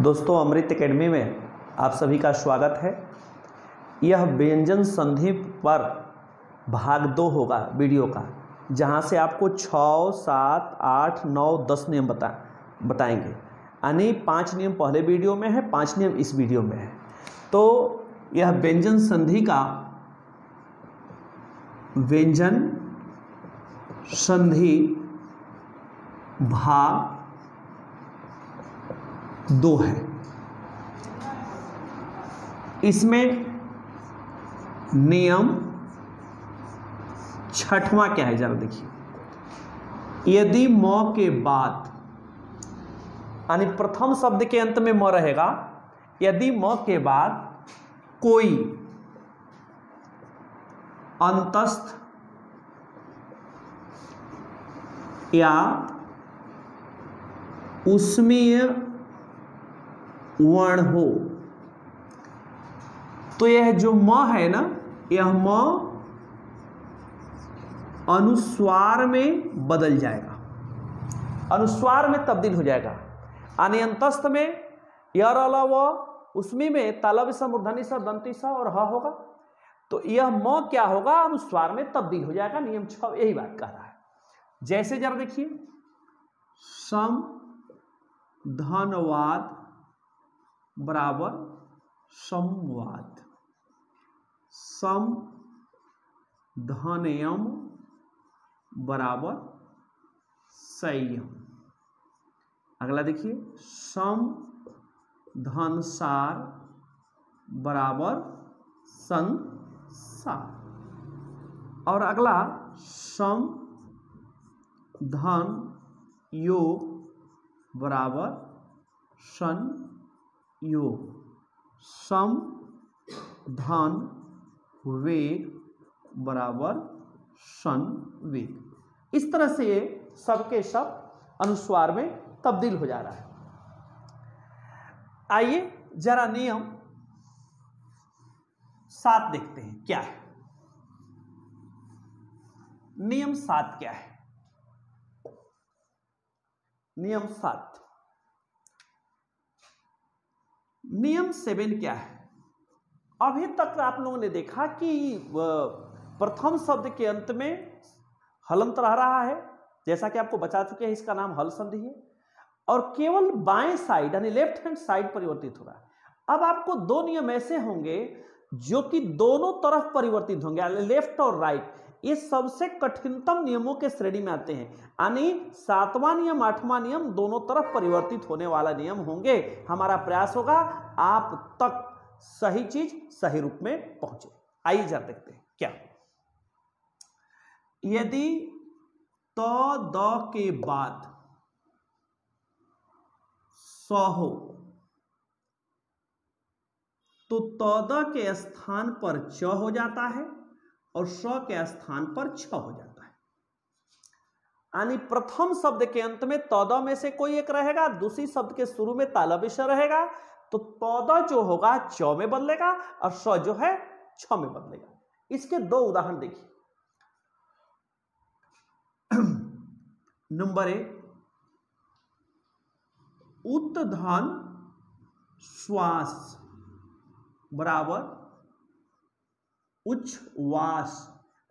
दोस्तों अमृत एकेडमी में आप सभी का स्वागत है। यह व्यंजन संधि पर भाग 2 होगा वीडियो का, जहां से आपको 6, 7, 8, 9, 10 नियम बताएंगे। यानी 5 नियम पहले वीडियो में है, 5 नियम इस वीडियो में है। तो यह व्यंजन संधि का व्यंजन संधि भाग 2 है। इसमें नियम 6वां क्या है, जरा देखिए। यदि म के बाद यानी प्रथम शब्द के अंत में म रहेगा, यदि म के बाद कोई अंतस्थ या उष्मीय वर्ण हो, तो यह जो म है ना, यह म अनुस्वार में बदल जाएगा, अनुस्वार में तब्दील हो जाएगा। यानी अंतस्थ में यर अलाव, उसमें में तालव्य स, मूर्धन्य स, दंती स और ह होगा। तो यह म क्या होगा, अनुस्वार में तब्दील हो जाएगा। नियम 6 यही बात कह रहा है। जैसे जरा देखिए, सम धनवाद बराबर संवाद, सम धनयम बराबर संयम। अगला देखिए, सम धनसार बराबर संसार। और अगला, सम धन योग बराबर संयोग, सम धन वेग बराबर संवेग। इस तरह से ये सबके सब अनुस्वार में तब्दील हो जा रहा है। आइए जरा नियम 7 देखते हैं क्या है। नियम 7 क्या है? नियम 7, नियम 7 क्या है? अभी तक आप लोगों ने देखा कि प्रथम शब्द के अंत में हलंत रह रहा है, जैसा कि आपको बता चुके हैं, इसका नाम हल संधि है। और केवल बाएं साइड यानी लेफ्ट हैंड साइड परिवर्तित हो रहा है। अब आपको 2 नियम ऐसे होंगे जो कि दोनों तरफ परिवर्तित होंगे, लेफ्ट और राइट। ये सबसे कठिनतम नियमों के श्रेणी में आते हैं। यानी 7वां नियम 8वां नियम दोनों तरफ परिवर्तित होने वाला नियम होंगे। हमारा प्रयास होगा आप तक सही चीज सही रूप में पहुंचे। आइए जरा देखते हैं क्या। यदि तो द के बाद स हो, तो तद के स्थान पर च हो जाता है और स के स्थान पर छ हो जाता है। यानी प्रथम शब्द के अंत में तद में से कोई एक रहेगा, दूसरी शब्द के शुरू में तालव्य स रहेगा, तो तद जो होगा च में बदलेगा और स जो है छ में बदलेगा। इसके 2 उदाहरण देखिए। नंबर 1, उत्तधन श्वास बराबर उच्छ्वास।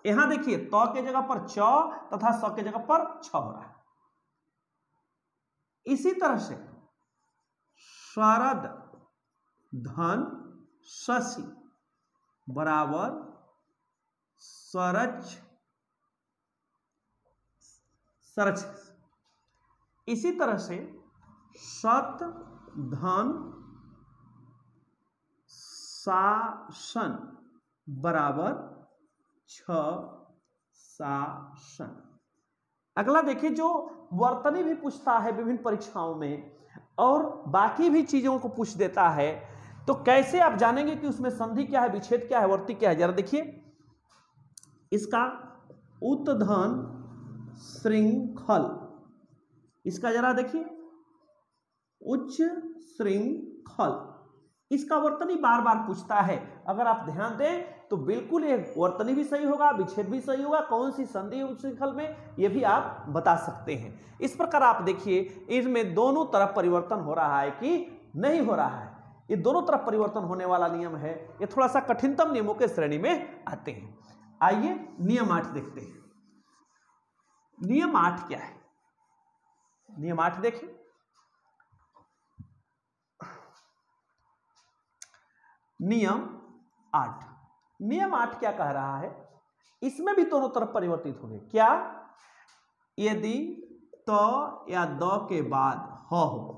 यहां देखिए, त के जगह पर च तथा स के जगह पर छ हो रहा है। इसी तरह से शरद धन शशि बराबर सरच सरच। इसी तरह से सत धन शासन बराबर छ शासन। अगला देखिए, जो वर्तनी भी पूछता है विभिन्न परीक्षाओं में और बाकी भी चीजों को पूछ देता है, तो कैसे आप जानेंगे कि उसमें संधि क्या है, विच्छेद क्या है, वर्ती क्या है? जरा देखिए, इसका उत्तधन श्रृंखल, इसका जरा देखिए उच्च श्रृंखल। इसका वर्तनी बार बार पूछता है। अगर आप ध्यान दें तो बिल्कुल ये वर्तनी भी सही होगा, विच्छेद भी सही होगा, कौन सी संधि उच्च श्रृंखल में, ये भी आप बता सकते हैं। इस प्रकार आप देखिए, इसमें दोनों तरफ परिवर्तन हो रहा है कि नहीं हो रहा है। ये दोनों तरफ परिवर्तन होने वाला नियम है। ये थोड़ा सा कठिनतम नियमों के श्रेणी में आते हैं। आइए नियम 8 देखते हैं। नियम 8 क्या है? नियम 8 देखें। नियम 8, नियम 8 क्या कह रहा है? इसमें भी दोनों तरफ परिवर्तित होंगे। क्या? यदि त या द के बाद ह हो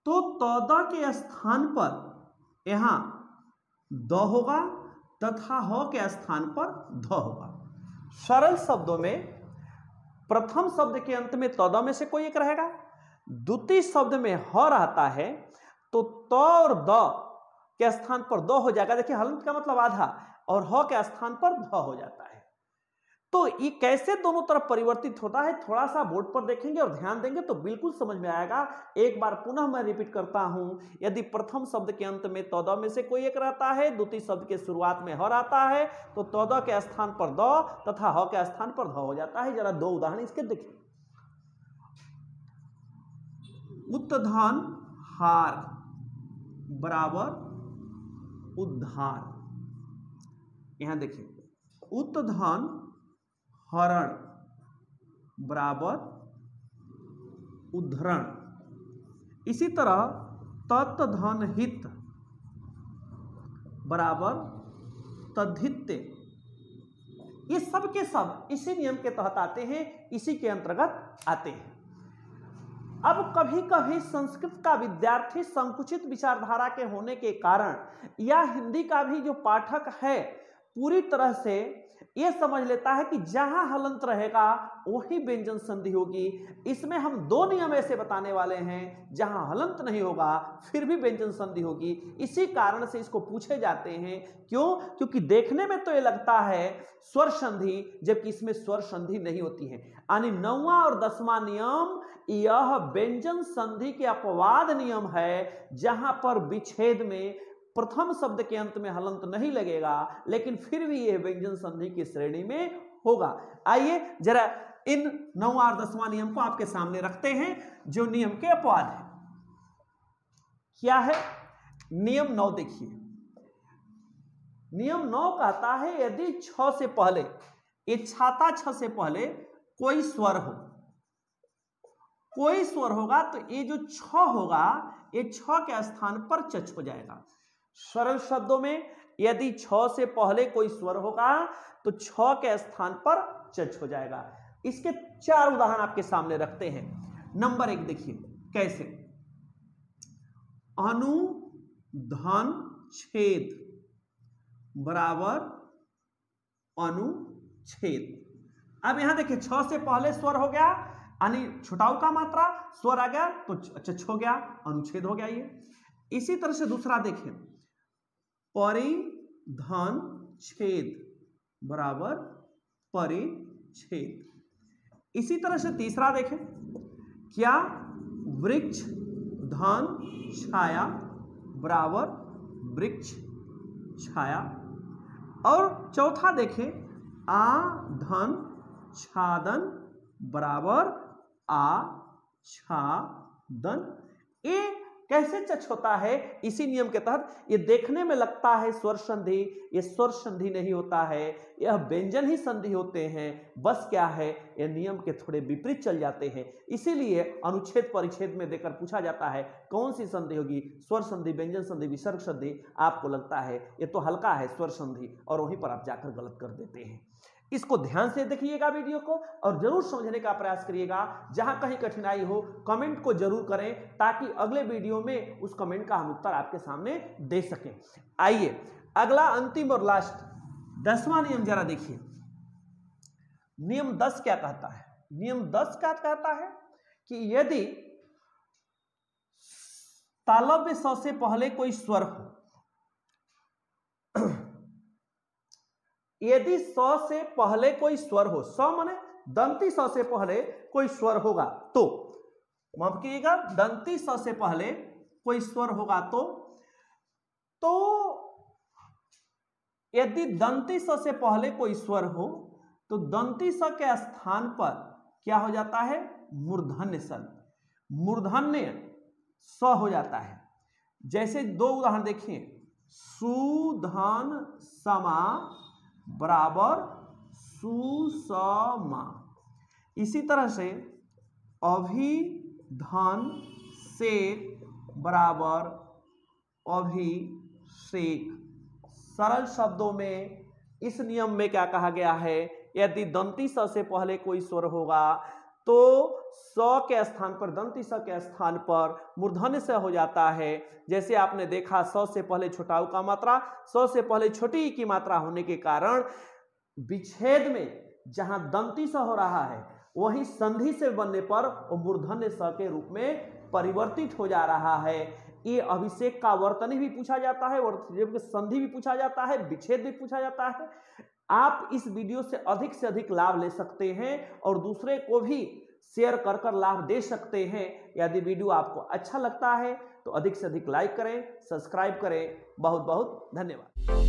तो तद के स्थान पर यहां द होगा तथा ह के स्थान पर ध होगा। सरल शब्दों में प्रथम शब्द के अंत में तद में से कोई एक रहेगा, द्वितीय शब्द में ह रहता है तो त और द के स्थान पर द हो जाएगा। देखिए हलंत का मतलब आधा और ह के स्थान पर ध हो जाता है। तो ये कैसे दोनों तरफ परिवर्तित होता है थोड़ा सा बोर्ड पर देखेंगे और ध्यान देंगे तो बिल्कुल समझ में आएगा। एक बार पुनः मैं रिपीट करता हूं, यदि प्रथम शब्द के अंत में तद में से कोई एक रहता है, द्वितीय शब्द के शुरुआत में ह आता है तो तद के स्थान पर द तथा ह के स्थान पर ध हो जाता है। जरा दो उदाहरण इसके देखिए। उत्तधान हार बराबर उद्धार। यहां देखिए उत्तधान हरण बराबर उद्धरण। इसी तरह तत्धन हित बराबर तद्धित्य। ये सब के सब इसी नियम के तहत आते हैं, इसी के अंतर्गत आते हैं। अब कभी कभी संस्कृत का विद्यार्थी संकुचित विचारधारा के होने के कारण या हिंदी का भी जो पाठक है पूरी तरह से यह समझ लेता है कि जहां हलंत रहेगा वही व्यंजन संधि होगी। इसमें हम दो नियम ऐसे बताने वाले हैं जहां हलंत नहीं होगा फिर भी व्यंजन संधि होगी। इसी कारण से इसको पूछे जाते हैं। क्यों? क्योंकि देखने में तो ये लगता है स्वर संधि, जबकि इसमें स्वर संधि नहीं होती है। यानी 9वां और 10वां नियम यह व्यंजन संधि के अपवाद नियम है, जहां पर विच्छेद में प्रथम शब्द के अंत में हलंत नहीं लगेगा लेकिन फिर भी यह व्यंजन संधि की श्रेणी में होगा। आइए जरा इन 9वां और 10वां नियम को आपके सामने रखते हैं जो नियम के अपवाद है। क्या है? नियम 9 देखिए। नियम 9 कहता है यदि छ से पहले, ये छाता छ से पहले कोई स्वर हो, कोई स्वर होगा तो ये जो छ होगा ये छ के स्थान पर चच हो जाएगा। सरल शब्दों में यदि छ से पहले कोई स्वर होगा तो छ के स्थान पर चच हो जाएगा। इसके 4 उदाहरण आपके सामने रखते हैं। नंबर 1 देखिए कैसे। अनुधन छेद बराबर अनुच्छेद। अब यहां देखिए छ से पहले स्वर हो गया यानी छुटाव का मात्रा स्वर आ गया तो चच हो गया, अनुच्छेद हो गया ये। इसी तरह से दूसरा देखें परिधन छेद बराबर परिच्छेद। इसी तरह से तीसरा देखें क्या वृक्ष धन छाया बराबर वृक्ष छाया। और चौथा देखें आधन छादन बराबर आच्छादन। ये कैसे चच होता है? इसी नियम के तहत। ये देखने में लगता है स्वर संधि, ये स्वर संधि नहीं होता है, यह व्यंजन ही संधि होते हैं। बस क्या है ये नियम के थोड़े विपरीत चल जाते हैं। इसीलिए अनुच्छेद परिच्छेद में देकर पूछा जाता है कौन सी संधि होगी, स्वर संधि, व्यंजन संधि, विसर्ग संधि। आपको लगता है ये तो हल्का है स्वर संधि और वहीं पर आप जाकर गलत कर देते हैं। इसको ध्यान से देखिएगा वीडियो को और जरूर समझने का प्रयास करिएगा। जहां कहीं कठिनाई हो कमेंट को जरूर करें ताकि अगले वीडियो में उस कमेंट का हम उत्तर आपके सामने दे सकें। आइए अगला अंतिम और लास्ट 10वां नियम जरा देखिए। नियम 10 क्या कहता है? नियम 10 क्या कहता है कि यदि तालव्य स से पहले कोई स्वर हो, यदि स से पहले कोई स्वर हो, स माने दंती स से पहले कोई स्वर होगा तो, माफ कीजिएगा, दंती स से पहले कोई स्वर होगा तो यदि दंती स से पहले कोई स्वर हो तो दंती स के स्थान पर क्या हो जाता है? मूर्धन्य स। मूर्धन्य स हो जाता है। जैसे दो उदाहरण देखिए, सुधन समा बराबर सुषमा। इसी तरह से अभिधन शेख बराबर अभिषेक। सरल शब्दों में इस नियम में क्या कहा गया है, यदि दंती स से पहले कोई स्वर होगा तो स के स्थान पर, दंती स के स्थान पर मूर्धन्य स हो जाता है। जैसे आपने देखा स से पहले छोटा उ का मात्रा, स से पहले छोटी ई की मात्रा होने के कारण विच्छेद में जहां दंती स हो रहा है वहीं संधि से बनने पर वो मूर्धन्य स के रूप में परिवर्तित हो जा रहा है। ये अभिषेक का वर्तनी भी पूछा जाता है और संधि भी पूछा जाता है, विच्छेद भी पूछा जाता है। आप इस वीडियो से अधिक लाभ ले सकते हैं और दूसरे को भी शेयर कर लाभ दे सकते हैं। यदि वीडियो आपको अच्छा लगता है तो अधिक से अधिक लाइक करें, सब्सक्राइब करें। बहुत बहुत धन्यवाद।